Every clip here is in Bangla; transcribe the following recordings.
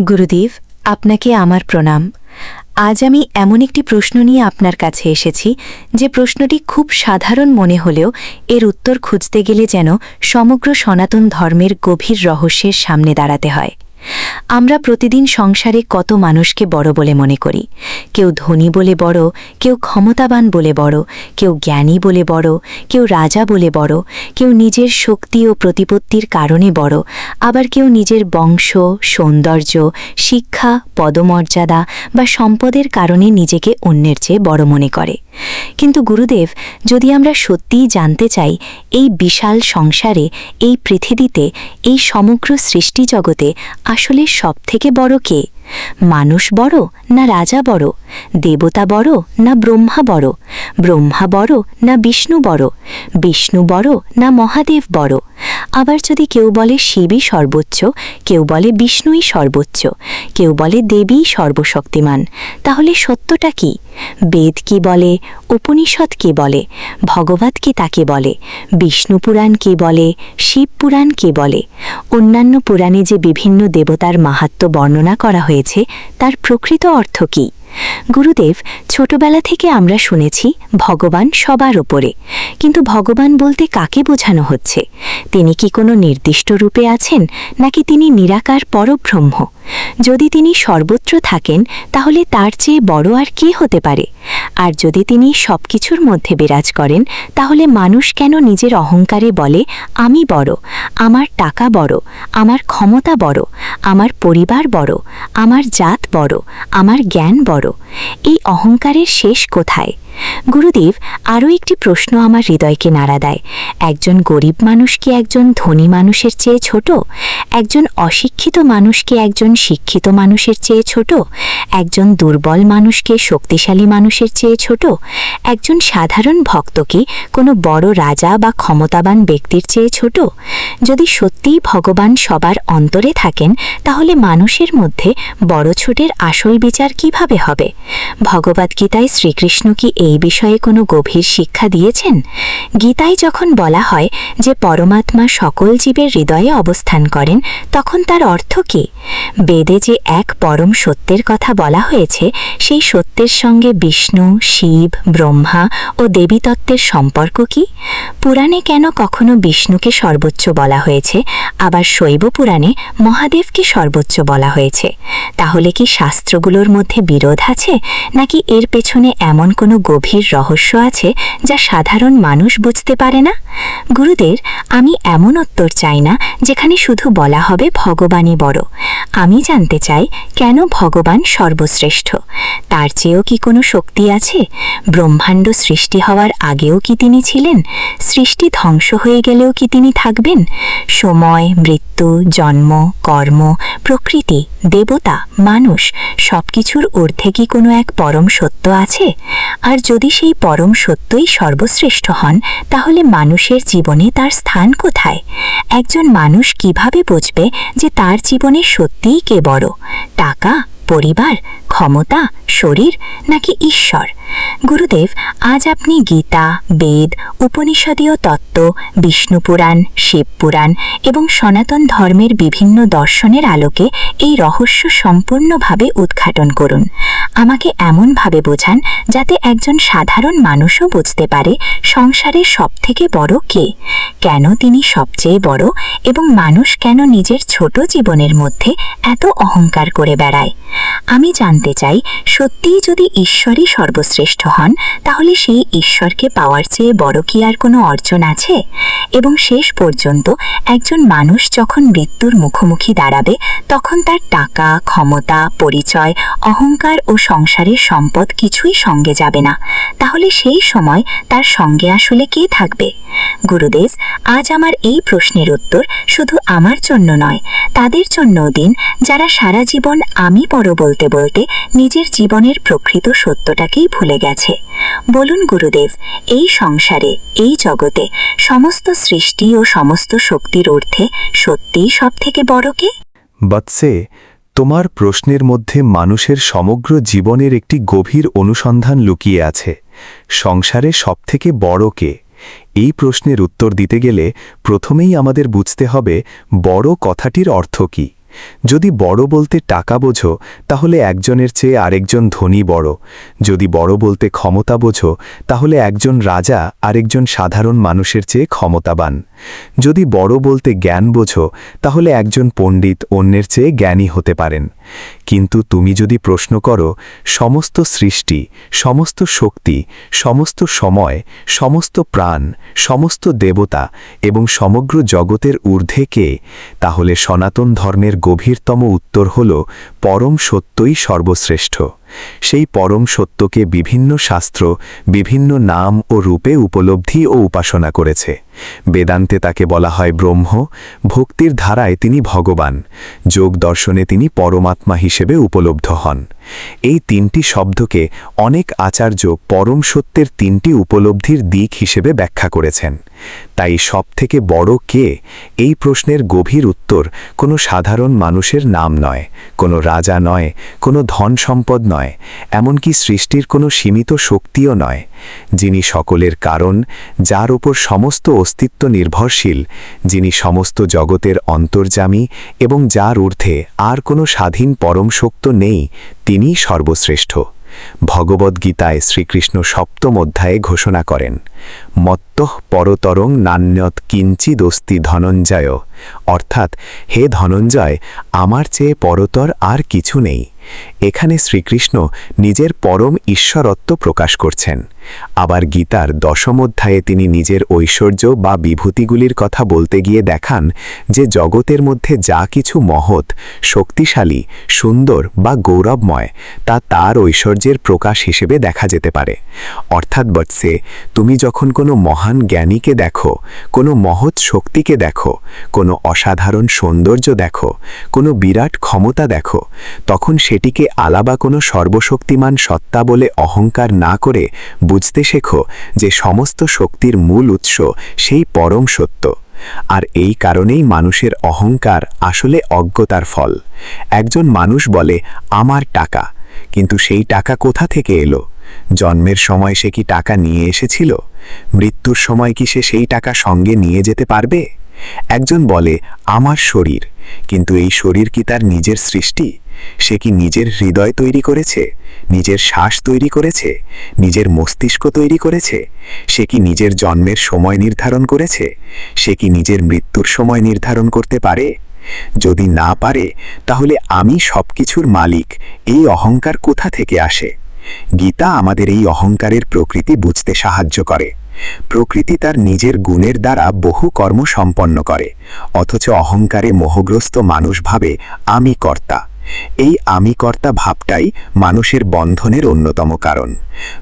গুরুদেব, আপনাকে আমার প্রণাম। আজ আমি এমন একটি প্রশ্ন নিয়ে আপনার কাছে এসেছি যে প্রশ্নটি খুব সাধারণ মনে হলেও এর উত্তর খুঁজতে গেলে যেন সমগ্র সনাতন ধর্মের গভীর রহস্যের সামনে দাঁড়াতে হয়। আমরা প্রতিদিন সংসারে কত মানুষকে বড় বলে মনে করি। কেউ ধনী বলে বড়, কেউ ক্ষমতাবান বলে বড়, কেউ জ্ঞানী বলে বড়, কেউ রাজা বলে বড়, কেউ নিজের শক্তি ও প্রতিপত্তির কারণে বড়, আবার কেউ নিজের বংশ, সৌন্দর্য, শিক্ষা, পদমর্যাদা বা সম্পদের কারণে নিজেকে অন্যের চেয়ে বড় মনে করে। কিন্তু গুরুদেব, যদি আমরা সত্যিই জানতে চাই এই বিশাল সংসারে, এই পৃথিবীতে, এই সমগ্র সৃষ্টি জগতে আসলে সবথেকে বড় কে? মানুষ বড় না রাজা বড়? দেবতা বড় না ব্রহ্মা বড়? ব্রহ্মা বড় না বিষ্ণু বড়? বিষ্ণু বড় না মহাদেব বড়? আবার যদি কেউ বলে শিবই সর্বোচ্চ, কেউ বলে বিষ্ণুই সর্বোচ্চ, কেউ বলে দেবীই সর্বশক্তিমান, তাহলে সত্যটা কি? বেদ কি বলে? উপনিষদ কি বলে? ভগবত কি তাকে বলে? বিষ্ণু পুরাণ কি বলে? শিব পুরাণ কি বলে? অন্যান্য পুরাণে যে বিভিন্ন দেবতার মাহাত্ম্য বর্ণনা করা হয়েছে তার প্রকৃত অর্থ কি? গুরুদেব, ছোটবেলা থেকে আমরা শুনেছি ভগবান সবার ওপরে, কিন্তু ভগবান বলতে কাকে বোঝানো হচ্ছে? তিনি কি কোনো নির্দিষ্ট রূপে আছেন, নাকি তিনি নিরাকার পরব্রহ্ম? যদি তিনি সর্বত্র থাকেন তাহলে তার চেয়ে বড় আর কে হতে পারে? আর যদি তিনি সবকিছুর মধ্যে বিরাজ করেন তাহলে মানুষ কেন নিজের অহংকারে বলে আমি বড়, আমার টাকা বড়, আমার ক্ষমতা বড়, আমার পরিবার বড়, আমার জাত বড়, আমার জ্ঞান বড়? এই অহংকারের শেষ কোথায়? গুরুদেব, আরও একটি প্রশ্ন আমার হৃদয়কে নাড়া দেয়। একজন গরিব মানুষ কি একজন ধনী মানুষের চেয়ে ছোট? একজন অশিক্ষিত মানুষ কি একজন শিক্ষিত মানুষের চেয়ে ছোট? একজন দুর্বল মানুষকে শক্তিশালী মানুষের চেয়ে ছোট? একজন সাধারণ ভক্ত কি কোনো বড় রাজা বা ক্ষমতাবান ব্যক্তির চেয়ে ছোট? যদি সত্যিই ভগবান সবার অন্তরে থাকেন তাহলে মানুষের মধ্যে বড় ছোটের আসল বিচার কিভাবে হবে? ভগবদ্গীতায় শ্রীকৃষ্ণ কি এই বিষয়ে কোনো গভীর শিক্ষা দিয়েছেন? গীতায় যখন বলা হয় যে পরমাত্মা সকল জীবের হৃদয়ে অবস্থান করেন, তখন তার অর্থ কী? বেদে যে এক পরম সত্যের কথা বলা হয়েছে, সেই সত্যের সঙ্গে বিষ্ণু, শিব, ব্রহ্মা ও দেবীতত্ত্বের সম্পর্ক কি? পুরাণে কেন কখনো বিষ্ণুকে সর্বোচ্চ বলা হয়েছে, আবার শৈব পুরাণে মহাদেবকে সর্বোচ্চ বলা হয়েছে? তাহলে কি শাস্ত্রগুলোর মধ্যে বিরোধ আছে, নাকি এর পেছনে এমন কোনো গভীর রহস্য আছে যা সাধারণ মানুষ বুঝতে পারে না? গুরুদেব, আমি এমন উত্তর চাই না যেখানে শুধু বলা হবে ভগবানই বড়। আমি জানতে চাই কেন ভগবান সর্বশ্রেষ্ঠ। তার চেয়েও কি কোনো শক্তি আছে? ব্রহ্মাণ্ড সৃষ্টি হওয়ার আগেও কি তিনি ছিলেন? সৃষ্টি ধ্বংস হয়ে গেলেও কি তিনি থাকবেন? সময়, মৃত্যু, জন্ম, কর্ম, প্রকৃতি, দেবতা, মানুষ সবকিছুর ঊর্ধ্বে কি কোনো এক পরম সত্য আছে? আর যদি সেই পরম সত্যই সর্বশ্রেষ্ঠ হন, তাহলে মানুষের জীবনে তার স্থান কোথায়? একজন মানুষ কিভাবে বুঝবে যে তার জীবনে সত্যিই কে বড়? টাকা, পরিবার, ক্ষমতা, শরীর, নাকি ঈশ্বর? গুরুদেব, আজ আপনি গীতা, বেদ, উপনিষদীয় তত্ত্ব, বিষ্ণু পুরাণ, শিব পুরাণ এবং সনাতন ধর্মের বিভিন্ন দর্শনের আলোকে এই রহস্য সম্পূর্ণভাবে উদ্ঘাটন করুন। আমাকে এমনভাবে বোঝান যাতে একজন সাধারণ মানুষও বুঝতে পারে সংসারের সবথেকে বড় কে, কেন তিনি সবচেয়ে বড়, এবং মানুষ কেন নিজের ছোট জীবনের মধ্যে এত অহংকার করে বেড়ায়। আমি জানতে চাই, সত্যিই যদি ঈশ্বরই সর্বশ্রেষ্ঠ হন, তাহলে সেই ঈশ্বরকে পাওয়ার চেয়ে বড় কি আর কোনো অর্জন আছে? এবং শেষ পর্যন্ত একজন মানুষ যখন মৃত্যুর মুখোমুখি দাঁড়াবে, তখন তার টাকা, ক্ষমতা, পরিচয়, অহংকার ও সংসারের সম্পদ কিছুই সঙ্গে যাবে না। তাহলে সেই সময় তার সঙ্গে আসলে কে থাকবে? গুরুদেব, আজ আমার এই প্রশ্নের উত্তর শুধু আমার জন্য নয়, তাদের জন্যও দিন যারা সারা জীবন আমি বড় বলতে বলতে নিজের জীবনের প্রকৃত সত্যটাকেই ভুলে গেছে। বলুন গুরুদেব, এই সংসারে, এই জগতে সমস্ত সৃষ্টি ও সমস্ত শক্তির ঊর্ধ্বে সত্যিই সবথেকে বড় কে? বৎসে, তোমার প্রশ্নের মধ্যে মানুষের সমগ্র জীবনের একটি গভীর অনুসন্ধান লুকিয়ে আছে। সংসারে সবথেকে বড় কে? এই প্রশ্নের উত্তর দিতে গেলে প্রথমেই আমাদের বুঝতে হবে বড় কথাটির অর্থ কী। যদি বড় বলতে টাকা বোঝো তাহলে একজনের চেয়ে আরেকজন ধনী বড়, যদি বড় বলতে ক্ষমতা বোঝো তাহলে একজন রাজা আরেকজন সাধারণ মানুষের চেয়ে ক্ষমতাবান, যদি বড় বলতে জ্ঞান বোঝো তাহলে একজন পণ্ডিত অন্যের চেয়ে জ্ঞানী হতে পারেন। কিন্তু তুমি যদি প্রশ্ন করো সমস্ত সৃষ্টি, সমস্ত শক্তি, সমস্ত সময়, সমস্ত প্রাণ, সমস্ত দেবতা এবং সমগ্র জগতের ঊর্ধ্বে কে, তাহলে সনাতন ধর্মের গভীরতম উত্তর হল পরম সত্যই সর্বশ্রেষ্ঠ। সেই পরম সত্যকে বিভিন্ন শাস্ত্র বিভিন্ন নাম ও রূপে উপলব্ধি ও উপাসনা করেছে। বেদান্তে তাকে বলা হয় ব্রহ্ম, ভক্তির ধারায় তিনি ভগবান, যোগ দর্শনে তিনি পরমাত্মা হিসেবে উপলব্ধ হন। এই তিনটি শব্দকে অনেক আচার্য পরম সত্যের তিনটি উপলব্ধির দিক হিসেবে ব্যাখ্যা করেছেন। তাই সবথেকে বড় কে, এই প্রশ্নের গভীর উত্তর কোনো সাধারণ মানুষের নাম নয়, কোনো রাজা নয়, কোনো ধন সম্পদ নয়, এমনকি সৃষ্টির কোনো সীমিত শক্তিও নয়। যিনি সকলের কারণ, যার ওপর সমস্ত অস্তিত্ব নির্ভরশীল, যিনি সমস্ত জগতের অন্তর্যামী এবং যার ঊর্ধ্বে আর কোনো স্বাধীন পরম সত্য নেই, তিনিই সর্বশ্রেষ্ঠ। ভগবদ্গীতায় শ্রীকৃষ্ণ সপ্তম অধ্যায়ে ঘোষণা করেন, মত্তঃ পরতরং নান্যৎ কিঞ্চিদস্তি ধনঞ্জয়, অর্থাৎ হে ধনঞ্জয়, আমার চেয়ে পরতর আর কিছু নেই। এখানে শ্রীকৃষ্ণ নিজের পরম ঈশ্বরত্ব প্রকাশ করছেন। আবার গীতার দশম অধ্যায়ে তিনি নিজের ঐশ্বর্য বা বিভূতিগুলির কথা বলতে গিয়ে দেখান যে জগতের মধ্যে যা কিছু মহৎ, শক্তিশালী, সুন্দর বা গৌরবময় তা তার ঐশ্বর্যের প্রকাশ হিসেবে দেখা যেতে পারে। অর্থাৎ বৎসে, তুমি যখন কোনো মহান জ্ঞানীকে দেখো, কোনো মহৎ শক্তিকে দেখো, কোনো অসাধারণ সৌন্দর্য দেখো, কোনো বিরাট ক্ষমতা দেখো, তখন সেটিকে আলাবা কোনো সর্বশক্তিমান সত্তা বলে অহংকার না করে বুঝতে শেখো যে সমস্ত শক্তির মূল উৎস সেই পরম সত্য। আর এই কারণেই মানুষের অহংকার আসলে অজ্ঞতার ফল। একজন মানুষ বলে আমার টাকা, কিন্তু সেই টাকা কোথা থেকে এলো? জন্মের সময় সে কি টাকা নিয়ে এসেছিল? মৃত্যুর সময় কি সে সেই টাকা সঙ্গে নিয়ে যেতে পারবে? একজন বলে আমার শরীর, কিন্তু এই শরীর কি তার নিজের সৃষ্টি? সে কি নিজের হৃদয় তৈরি করেছে, নিজের শ্বাস তৈরি করেছে, নিজের মস্তিষ্ক তৈরি করেছে? সে কি নিজের জন্মের সময় নির্ধারণ করেছে? সে কি নিজের মৃত্যুর সময় নির্ধারণ করতে পারে? যদি না পারে, তাহলে আমি সবকিছুর মালিক, এই অহংকার কোথা থেকে আসে? গীতা আমাদের এই অহংকারের প্রকৃতি বুঝতে সাহায্য করে। প্রকৃতি তার নিজের গুণের দ্বারা বহু কর্ম সম্পন্ন করে, অথচ অহংকারে মোহগ্রস্ত মানুষ ভাবে আমি কর্তা। এই আমি কর্তা ভাবটাই মানুষের বন্ধনের অন্যতম কারণ।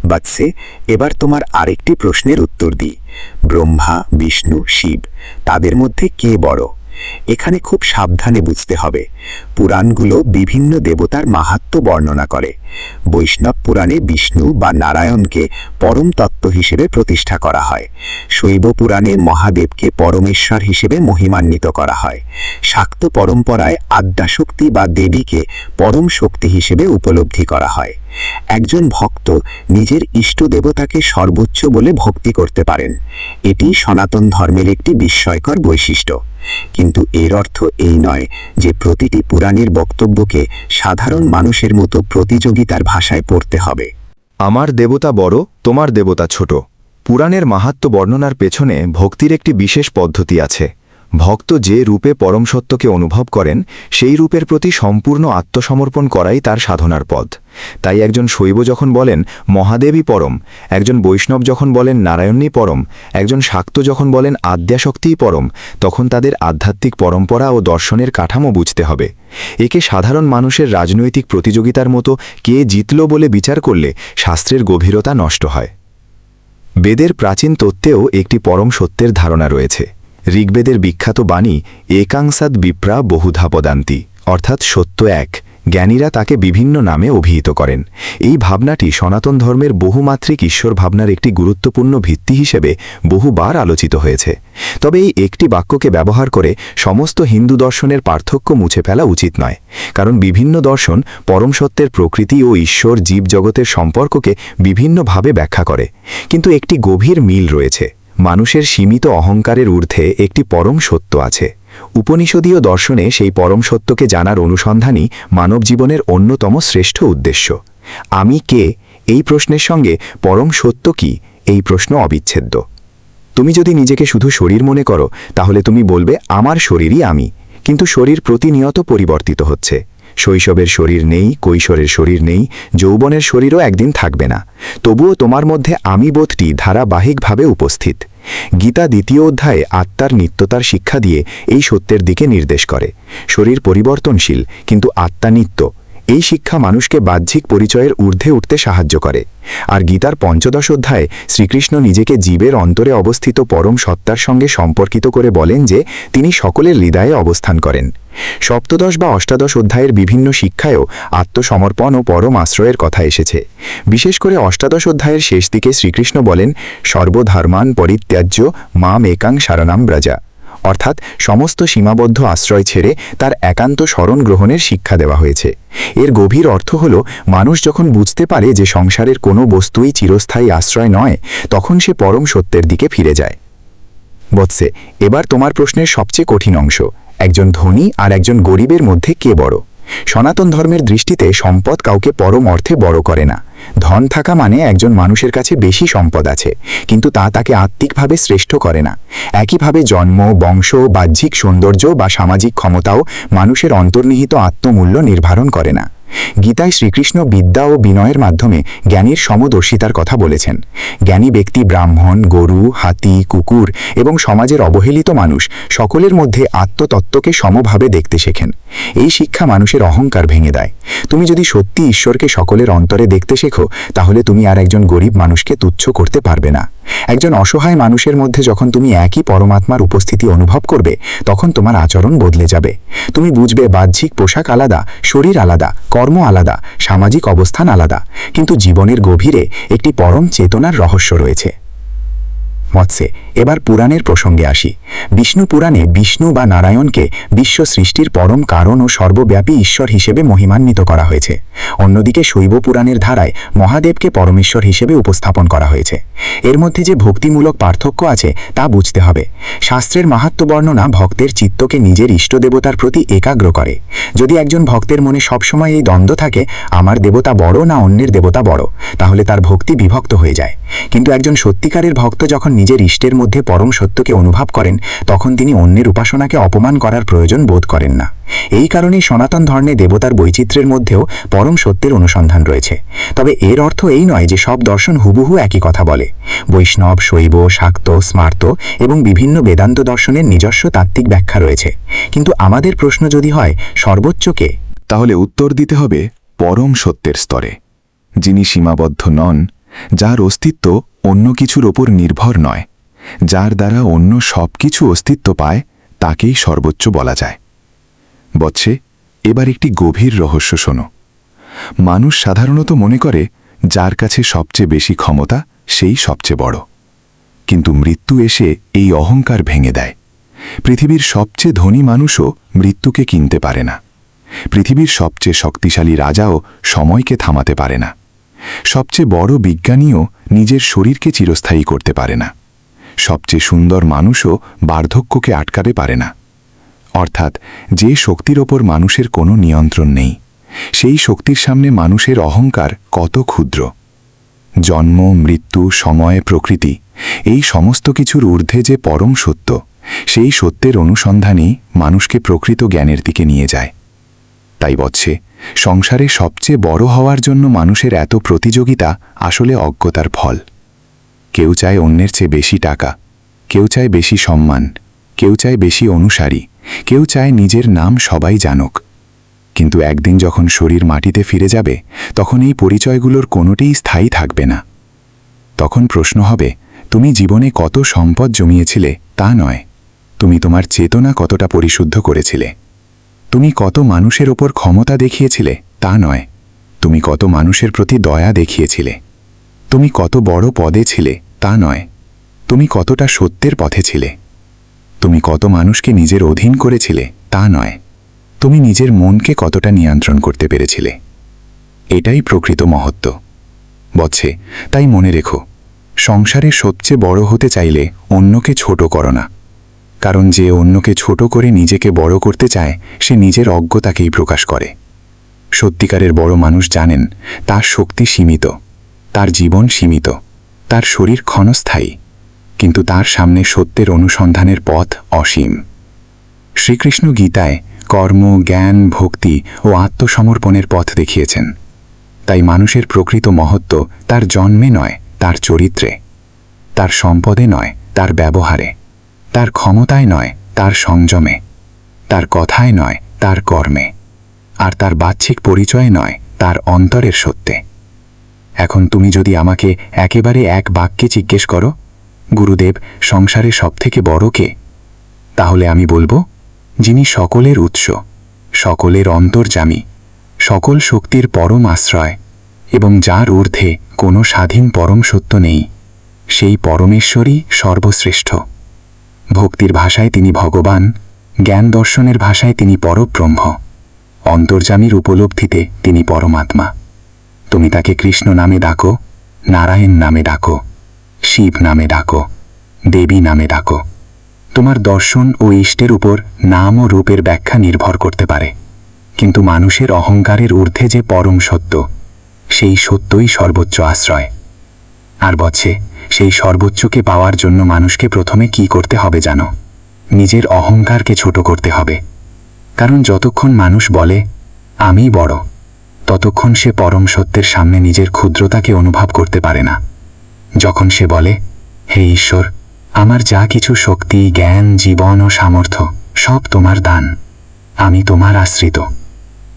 বাৎসে, এবার তোমার আরেকটি প্রশ্নের উত্তর দিই। ব্রহ্মা, বিষ্ণু, শিব, তাদের মধ্যে কে বড়? এখানে খুব সাবধানে বুঝতে হবে। পুরাণগুলো বিভিন্ন দেবতার মাহাত্ম্য বর্ণনা করে। বৈষ্ণব পুরাণে বিষ্ণু বা নারায়ণকে পরম তত্ত্ব হিসেবে প্রতিষ্ঠা করা হয়। শৈব পুরাণে মহাদেবকে পরমেশ্বর হিসেবে মহিমান্বিত করা হয়। শাক্ত পরম্পরায় আদ্যাশক্তি বা দেবীকে পরম শক্তি হিসেবে উপলব্ধি করা হয়। একজন ভক্ত নিজের ইষ্ট দেবতাকে সর্বোচ্চ বলে ভক্তি করতে পারেন। এটি সনাতন ধর্মের একটি বিস্ময়কর বৈশিষ্ট্য। কিন্তু এর অর্থ এই নয় যে প্রতিটি পুরাণের বক্তব্যকে সাধারণ মানুষের মতো প্রতিযোগিতার ভাষায় পড়তে হবে। আমার দেবতা বড়, তোমার দেবতা ছোট। পুরাণের মাহাত্ম্য বর্ণনার পেছনে ভক্তির একটি বিশেষ পদ্ধতি আছে। ভক্ত যে রূপে পরম সত্যকে অনুভব করেন, সেই রূপের প্রতি সম্পূর্ণ আত্মসমর্পণ করাই তার সাধনার পথ। তাই একজন শৈব যখন বলেন মহাদেবী পরম, একজন বৈষ্ণব যখন বলেন নারায়ণী পরম, একজন শাক্ত যখন বলেন আদ্যাশক্তিই পরম, তখন তাদের আধ্যাত্মিক পরম্পরা ও দর্শনের কাঠামো বুঝতে হবে। একে সাধারণ মানুষের রাজনৈতিক প্রতিযোগিতার মতো কে জিতল বলে বিচার করলে শাস্ত্রের গভীরতা নষ্ট হয়। বেদের প্রাচীন তত্ত্বেও একটি পরম সত্যের ধারণা রয়েছে। ঋগ্বেদের বিখ্যাত বাণী একাংসাদ বিপ্রা বহুধা পদান্তি, অর্থাৎ সত্য এক। জ্ঞানীরা তাকে বিভিন্ন নামে অভিহিত করেন। এই ভাবনাটি সনাতন ধর্মের বহুমাত্রিক ঈশ্বর ভাবনার একটি গুরুত্বপূর্ণ ভিত্তি হিসেবে বহুবার আলোচিত হয়েছে। তবে এই একটি বাক্যকে ব্যবহার করে সমস্ত হিন্দু দর্শনের পার্থক্য মুছে ফেলা উচিত নয়, কারণ বিভিন্ন দর্শন পরম সত্যের প্রকৃতি ও ঈশ্বর জীবজগতের সম্পর্ককে বিভিন্নভাবে ব্যাখ্যা করে। কিন্তু একটি গভীর মিল রয়েছে। মানুষের সীমিত অহংকারের ঊর্ধ্বে একটি পরম সত্য আছে। উপনিষদীয় দর্শনে সেই পরম সত্যকে জানার অনুসন্ধানই মানব জীবনের অন্যতম শ্রেষ্ঠ উদ্দেশ্য। আমি কে এই প্রশ্নের সঙ্গে পরম সত্য কি এই প্রশ্ন অবিচ্ছেদ্য। তুমি যদি নিজেকে শুধু শরীর মনে করো তাহলে তুমি বলবে আমার শরীরই আমি, কিন্তু শরীর প্রতিনিয়ত পরিবর্তিত হচ্ছে। শৈশবের শরীর নেই, কৈশোরের শরীর নেই, যৌবনের শরীরও একদিন থাকবে না। তবুও তোমার মধ্যে আমি বোধটি ধারাবাহিকভাবে উপস্থিত। গীতা 2য় অধ্যায়ে আত্মার নিত্যতার শিক্ষা দিয়ে এই সত্যের দিকে নির্দেশ করে। শরীর পরিবর্তনশীল, কিন্তু আত্মা নিত্য। এই শিক্ষা মানুষকে বাহ্যিক পরিচয়ের ঊর্ধ্বে উঠতে সাহায্য করে। আর গীতার 5ম অধ্যায়ে শ্রীকৃষ্ণ নিজেকে জীবের অন্তরে অবস্থিত পরম সত্তার সঙ্গে সম্পর্কিত করে বলেন যে তিনি সকলের হৃদয়ে অবস্থান করেন। 7ম বা 8ম অধ্যায়ের বিভিন্ন শিক্ষায়ও আত্মসমর্পণ ও পরম আশ্রয়ের কথা এসেছে। বিশেষ করে 8ম অধ্যায়ের শেষ দিকে শ্রীকৃষ্ণ বলেন, সর্বধর্মান পরিত্যাজ্য মাম একাং শরণাম ব্রজ, অর্থাৎ সমস্ত সীমাবদ্ধ আশ্রয় ছেড়ে তার একান্ত শরণ গ্রহণের শিক্ষা দেওয়া হয়েছে। এর গভীর অর্থ হল, মানুষ যখন বুঝতে পারে যে সংসারের কোনো বস্তুই চিরস্থায়ী আশ্রয় নয়, তখন সে পরম সত্যের দিকে ফিরে যায়। বৎসে, এবার তোমার প্রশ্নের সবচেয়ে কঠিন অংশ, একজন ধনী আর একজন গরিবের মধ্যে কে বড়? সনাতন ধর্মের দৃষ্টিতে সম্পদ কাউকে পরম অর্থে বড় করে না। ধন থাকা মানে একজন মানুষের কাছে বেশি সম্পদ আছে, কিন্তু তা তাকে আত্মিকভাবে শ্রেষ্ঠ করে না। একইভাবে জন্ম, বংশ, বাহ্যিক সৌন্দর্য বা সামাজিক ক্ষমতাও মানুষের অন্তর্নিহিত আত্মমূল্য নির্ধারণ করে না। গীতায় শ্রীকৃষ্ণ বিদ্যা ও বিনয়ের মাধ্যমে জ্ঞানীর সমদর্শিতার কথা বলেছেন। জ্ঞানী ব্যক্তি ব্রাহ্মণ, গরু, হাতি, কুকুর এবং সমাজের অবহেলিত মানুষ সকলের মধ্যে আত্মতত্ত্বকে সমভাবে দেখতে শেখেন। এই শিক্ষা মানুষের অহংকার ভেঙে দেয়। তুমি যদি সত্যি ঈশ্বরকে সকলের অন্তরে দেখতে শেখো, তাহলে তুমি আর একজন গরিব মানুষকে তুচ্ছ করতে পারবে না। একজন অসহায় মানুষের মধ্যে যখন তুমি একই পরমাত্মার উপস্থিতি অনুভব করবে, তখন তোমার আচরণ বদলে যাবে। তুমি বুঝবে বাহ্যিক পোশাক আলাদা, শরীর আলাদা, কর্ম আলাদা, সামাজিক অবস্থান আলাদা, কিন্তু জীবনের গভীরে একটি পরম চেতনার রহস্য রয়েছে। মৎস্যে, এবার পুরাণের প্রসঙ্গে আসি। বিষ্ণু পুরাণে বিষ্ণু বা নারায়ণকে বিশ্ব সৃষ্টির পরম কারণ ও সর্বব্যাপী ঈশ্বর হিসেবে মহিমান্বিত করা হয়েছে। অন্যদিকে শৈব পুরাণের ধারায় মহাদেবকে পরমেশ্বর হিসেবে উপস্থাপন করা হয়েছে। এর মধ্যে যে ভক্তিমূলক পার্থক্য আছে তা বুঝতে হবে। শাস্ত্রের মাহাত্ম্য বর্ণনা ভক্তের চিত্তকে নিজের ইষ্টদেবতার প্রতি একাগ্র করে। যদি একজন ভক্তের মনে সবসময় এই দ্বন্দ্ব থাকে, আমার দেবতা বড় না অন্যের দেবতা বড়, তাহলে তার ভক্তি বিভক্ত হয়ে যায়। কিন্তু একজন সত্যিকারের ভক্ত যখন নিজের ইষ্টের মধ্যে পরম সত্যকে অনুভব করেন, তখন তিনি অন্যের উপাসনাকে অপমান করার প্রয়োজন বোধ করেন না। এই কারণেই সনাতন ধর্মে দেবতার বৈচিত্র্যের মধ্যেও পরম সত্যের অনুসন্ধান রয়েছে। তবে এর অর্থ এই নয় যে সব দর্শন হুবহু একই কথা বলে। বৈষ্ণব, শৈব, শাক্ত, স্মার্ত এবং বিভিন্ন বেদান্ত দর্শনের নিজস্ব তাত্ত্বিক ব্যাখ্যা রয়েছে। কিন্তু আমাদের প্রশ্ন যদি হয় সর্বোচ্চ কে, তাহলে উত্তর দিতে হবে পরম সত্যের স্তরে, যিনি সীমাবদ্ধ নন, যার অস্তিত্ব অন্য কিছুর ওপর নির্ভর নয়, যার দ্বারা অন্য সব কিছু অস্তিত্ব পায়, তাকেই সর্বোচ্চ বলা যায়। বৎসে, এবার একটি গভীর রহস্য শোনো। মানুষ সাধারণত মনে করে যার কাছে সবচেয়ে বেশি ক্ষমতা সেই সবচেয়ে বড়। কিন্তু মৃত্যু এসে এই অহংকার ভেঙে দেয়। পৃথিবীর সবচেয়ে ধনী মানুষও মৃত্যুকে কিনতে পারে না। পৃথিবীর সবচেয়ে শক্তিশালী রাজাও সময়কে থামাতে পারে না। সবচেয়ে বড় বিজ্ঞানীও নিজের শরীরকে চিরস্থায়ী করতে পারে না। সবচেয়ে সুন্দর মানুষও বার্ধক্যকে আটকাতে পারে না। অর্থাৎ যে শক্তির ওপর মানুষের কোনো নিয়ন্ত্রণ নেই, সেই শক্তির সামনে মানুষের অহংকার কত ক্ষুদ্র। জন্ম, মৃত্যু, সময়, প্রকৃতি, এই সমস্ত কিছুর ঊর্ধ্বে যে পরম সত্য, সেই সত্যের অনুসন্ধানই মানুষকে প্রকৃত জ্ঞানের দিকে নিয়ে যায়। তাই বৎসে, সংসারে সবচেয়ে বড় হওয়ার জন্য মানুষের এত প্রতিযোগিতা আসলে অজ্ঞতার ফল। কেউ চায় অন্যের চেয়ে বেশি টাকা, কেউ চায় বেশি সম্মান, কেউ চায় বেশি অনুসারী, কেউ চায় নিজের নাম সবাই জানুক। কিন্তু একদিন যখন শরীর মাটিতে ফিরে যাবে, তখন এই পরিচয়গুলোর কোনোটিই স্থায়ী থাকবে না। তখন প্রশ্ন হবে, তুমি জীবনে কত সম্পদ জমিয়েছিলে তা নয়, তুমি তোমার চেতনা কতটা পরিশুদ্ধ করেছিলে। তুমি কত মানুষের ওপর ক্ষমতা দেখিয়েছিলে তা নয়, তুমি কত মানুষের প্রতি দয়া দেখিয়েছিলে। তুমি কত বড় পদে ছিলে তা নয়, তুমি কতটা সত্যের পথে ছিলে। তুমি কত মানুষকে নিজের অধীন করেছিলে তা নয়, তুমি নিজের মনকে কতটা নিয়ন্ত্রণ করতে পেরেছিলে। এটাই প্রকৃত মহত্ব। বৎসে, তাই মনে রেখো, সংসারে সবচেয়ে বড় হতে চাইলে অন্যকে ছোট করো না, কারণ যে অন্যকে ছোট করে নিজেকে বড় করতে চায় সে নিজের অজ্ঞতাকেই প্রকাশ করে। সত্যিকারের বড় মানুষ জানেন তার শক্তি সীমিত, তার জীবন সীমিত, তার শরীর ক্ষণস্থায়ী, কিন্তু তার সামনে সত্যের অনুসন্ধানের পথ অসীম। শ্রীকৃষ্ণ গীতায় কর্ম, জ্ঞান, ভক্তি ও আত্মসমর্পণের পথ দেখিয়েছেন। তাই মানুষের প্রকৃত মহত্ব তার জন্মে নয়, তার চরিত্রে, তার সম্পদে নয়, তার ব্যবহারে, তার ক্ষমতায় নয়, তার সংযমে, তার কথায় নয়, তার কর্মে, আর তার বাহ্যিক পরিচয় নয়, তার অন্তরের সত্যে। এখন তুমি যদি আমাকে একেবারে এক বাক্যে জিজ্ঞেস করো, গুরুদেব, সংসারে সবথেকে বড় কে, তাহলে আমি বলবো, যিনি সকলের উৎস, সকলের অন্তর্যামী, সকল শক্তির পরম আশ্রয় এবং যার ঊর্ধ্বে কোনো স্বাধীন পরম সত্য নেই, সেই পরমেশ্বরই সর্বশ্রেষ্ঠ। ভক্তির ভাষায় তিনি ভগবান, জ্ঞান দর্শনের ভাষায় তিনি পরব্রহ্ম, অন্তর্যামীর উপলব্ধিতে তিনি পরমাত্মা। তুমি তাকে কৃষ্ণ নামে ডাকো, নারায়ণ নামে ডাকো, শিব নামে ডাকো, দেবী নামে ডাকো। তোমার দর্শন ও ইষ্টের উপর নাম ও রূপের ব্যাখ্যা নির্ভর করতে পারে, কিন্তু মানুষের অহংকারের ঊর্ধ্বে যে পরম সত্য, সেই সত্যই সর্বোচ্চ আশ্রয়। আর বলছে, সেই সর্বোচ্চকে পাওয়ার জন্য মানুষকে প্রথমে কি করতে হবে জানো? নিজের অহংকারকে ছোট করতে হবে। কারণ যতক্ষণ মানুষ বলে আমি বড়, ততক্ষণ সে পরম সত্যের সামনে নিজের ক্ষুদ্রতাকে অনুভব করতে পারে না। যখন সে বলে, হে ঈশ্বর, আমার যা কিছু শক্তি, জ্ঞান, জীবন ও সামর্থ্য সব তোমার দান, আমি তোমার আশ্রিত,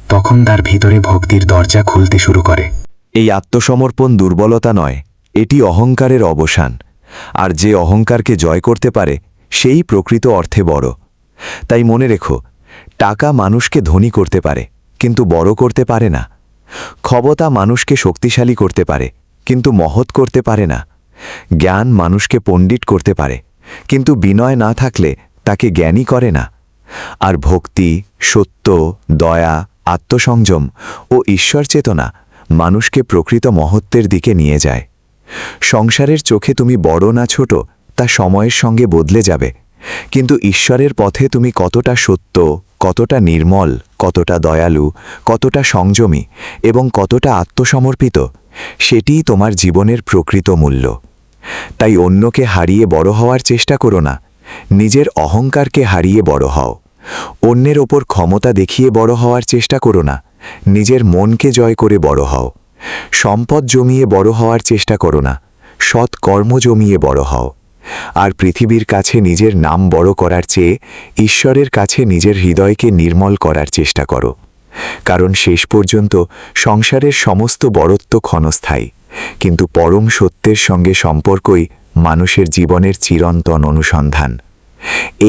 তখন তার ভিতরে ভক্তির দরজা খুলতে শুরু করে। এই আত্মসমর্পণ দুর্বলতা নয়, এটি অহংকারের অবসান। আর যে অহংকারকে জয় করতে পারে সেই প্রকৃত অর্থে বড়। তাই মনে রেখো, টাকা মানুষকে ধনী করতে পারে কিন্তু বড় করতে পারে না। ক্ষমতা মানুষকে শক্তিশালী করতে পারে কিন্তু মহৎ করতে পারে না। জ্ঞান মানুষকে পণ্ডিত করতে পারে, কিন্তু বিনয় না থাকলে তাকে জ্ঞানী করে না। আর ভক্তি, সত্য, দয়া, আত্মসংযম ও ঈশ্বর চেতনা মানুষকে প্রকৃত মহত্বের দিকে নিয়ে যায়। সংসারের চোখে তুমি বড় না ছোট তা সময়ের সঙ্গে বদলে যাবে, কিন্তু ঈশ্বরের পথে তুমি কতটা সত্য, কতটা নির্মল, কতটা দয়ালু, কতটা সংযমী এবং কতটা আত্মসমর্পিত, সেটিই তোমার জীবনের প্রকৃত মূল্য। তাই অন্যকে হারিয়ে বড় হওয়ার চেষ্টা করো না, নিজের অহংকারকে হারিয়ে বড় হও। অন্যের ওপর ক্ষমতা দেখিয়ে বড় হওয়ার চেষ্টা করো না, নিজের মনকে জয় করে বড় হও। সম্পদ জমিয়ে বড় হওয়ার চেষ্টা করো না, সৎ কর্ম জমিয়ে বড় হও। আর পৃথিবীর কাছে নিজের নাম বড় করার চেয়ে ঈশ্বরের কাছে নিজের হৃদয়কে নির্মল করার চেষ্টা করো। কারণ শেষ পর্যন্ত সংসারের সমস্ত বড়ত্ব ক্ষণস্থায়ী, কিন্তু পরম সত্যের সঙ্গে সম্পর্কই মানুষের জীবনের চিরন্তন অনুসন্ধান।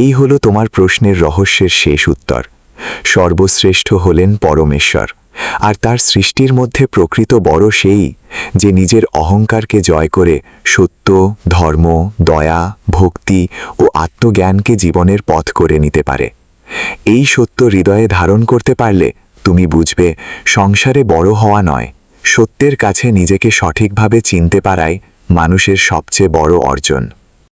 এই হলো তোমার প্রশ্নের রহস্যের শেষ উত্তর। সর্বশ্রেষ্ঠ হলেন পরমেশ্বর, আর তার সৃষ্টির মধ্যে প্রকৃত বড় সেই যে নিজের অহংকারকে জয় করে সত্য, ধর্ম, দয়া, ভক্তি ও আত্মজ্ঞানকে জীবনের পথ করে নিতে পারে। এই সত্য হৃদয়ে ধারণ করতে পারলে তুমি বুঝবে, সংসারে বড় হওয়া নয়, সত্যের কাছে নিজেকে সঠিকভাবে চিনতে পারাই মানুষের সবচেয়ে বড় অর্জন।